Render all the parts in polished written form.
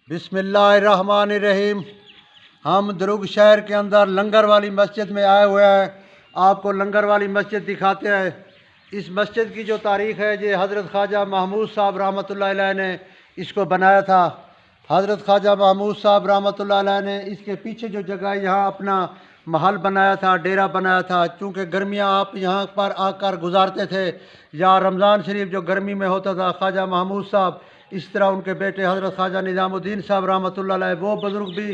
बिस्मिल्लाहिर्रहमानिर्रहीम। हम दुरुग शहर के अंदर लंगर वाली मस्जिद में आए हुए हैं। आपको लंगर वाली मस्जिद दिखाते हैं। इस मस्जिद की जो तारीख़ है, ये हज़रत ख्वाजा महमूद साहब रहमतुल्लाह अलैह ने इसको बनाया था। हज़रत ख्वाजा महमूद साहब रहमतुल्लाह अलैह ने इसके पीछे जो जगह है, यहाँ अपना महल बनाया था, डेरा बनाया था। चूँकि गर्मियाँ आप यहाँ पर आकर गुजारते थे, या रमज़ान शरीफ जो गर्मी में होता था, ख्वाजा महमूद साहब, इस तरह उनके बेटे हज़रत ख्वाजा निज़ामुद्दीन साहब रहमतुल्लाह अलैह, वो बुज़ुर्ग भी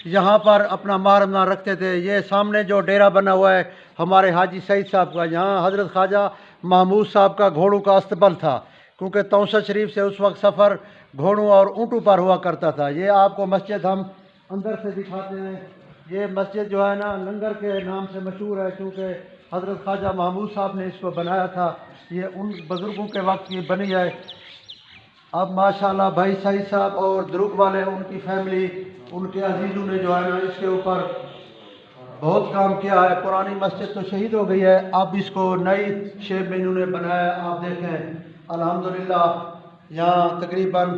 यहाँ पर अपना माह रखते थे। ये सामने जो डेरा बना हुआ है हमारे हाजी सईद साहब का, यहाँ हज़रत ख्वाजा महमूद साहब का घोड़ों का अस्तबल था, क्योंकि तौसा शरीफ से उस वक्त सफ़र घोड़ों और ऊँटों पर हुआ करता था। ये आपको मस्जिद हम अंदर से दिखाते हैं। ये मस्जिद जो है ना, लंगर के नाम से मशहूर है, क्योंकि हज़रत ख्वाजा महमूद साहब ने इसको बनाया था। ये उन बुज़ुर्गों के वक्त की बनी है। अब माशाल्लाह भाई सईद साहब और दुरुग वाले, उनकी फैमिली, उनके अजीज़ों ने जो है ना इसके ऊपर बहुत काम किया है। पुरानी मस्जिद तो शहीद हो गई है, अब इसको नई शेप में इन्होंने बनाया। आप देखें अल्हम्दुलिल्लाह, यहाँ तकरीबन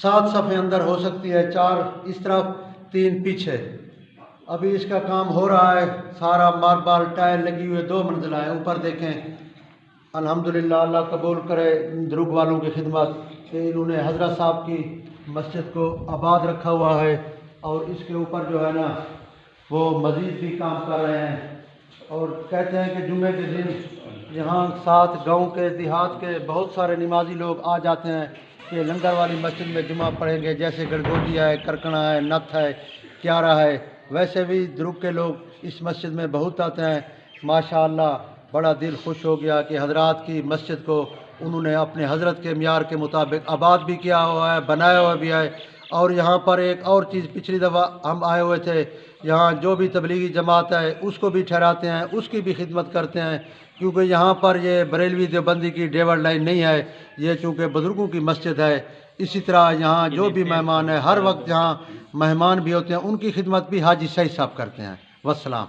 7 सफ़े अंदर हो सकती है, 4 इस तरफ 3 पीछे। अभी इसका काम हो रहा है, सारा मार्बल टाइल लगी हुई है, 2 मंजिला है। ऊपर देखें अल्हम्दुलिल्लाह, अल्लाह कबूल करे दुरुग वालों की खिदमत कि इन्होंने हज़रत साहब की मस्जिद को आबाद रखा हुआ है, और इसके ऊपर जो है ना वो मज़ीद भी काम कर रहे हैं। और कहते हैं कि जुम्मे के दिन यहाँ साथ गांव के, देहात के बहुत सारे नमाजी लोग आ जाते हैं कि लंगर वाली मस्जिद में जुमा पढ़ेंगे। जैसे गड़गोजिया है, करकना है, नथ है, क्यारा है, वैसे भी दुरुग के लोग इस मस्जिद में बहुत आते हैं। माशाअल्लाह, बड़ा दिल खुश हो गया कि हज़रात की मस्जिद को उन्होंने अपने हज़रत के मियार के मुताबिक आबाद भी किया हुआ है, बनाया हुआ भी है। और यहाँ पर एक और चीज़, पिछली दफ़ा हम आए हुए थे, यहाँ जो भी तबलीगी जमात है उसको भी ठहराते हैं, उसकी भी खिदमत करते हैं, क्योंकि यहाँ पर ये बरेलवी देवबंदी की डेवल लाइन नहीं है, ये चूँकि बुज़ुर्गों की मस्जिद है। इसी तरह यहाँ जो भी मेहमान है, हर वक्त यहाँ मेहमान भी होते हैं, उनकी खिदमत भी हाजी सईद साहब करते हैं। वस्सलाम।